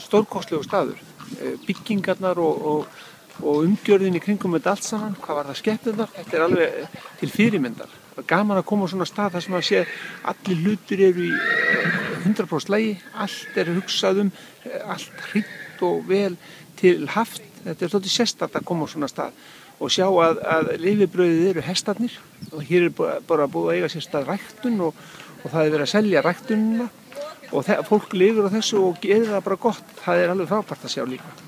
Stórkostlegur staður. Byggingarnar og umgjörðin í kringum þetta allt saman, hvað var það skepnurnar, þetta er alveg til fyrirmyndar. Það er gaman að koma á svona stað þar sem að sé allir hlutir eru í 100% lagi, allt er hugsað allt hreint og vel til haft. Þetta er svolítið sérstakt að koma á svona stað og sjá að lifibrauðið eru hestarnir og hér er bara búið að eiga sér stað ræktun og það er verið að selja ræktunina og fólk lifir á þessu og gerir það bara gott. Það er alveg frábært að sjá líka.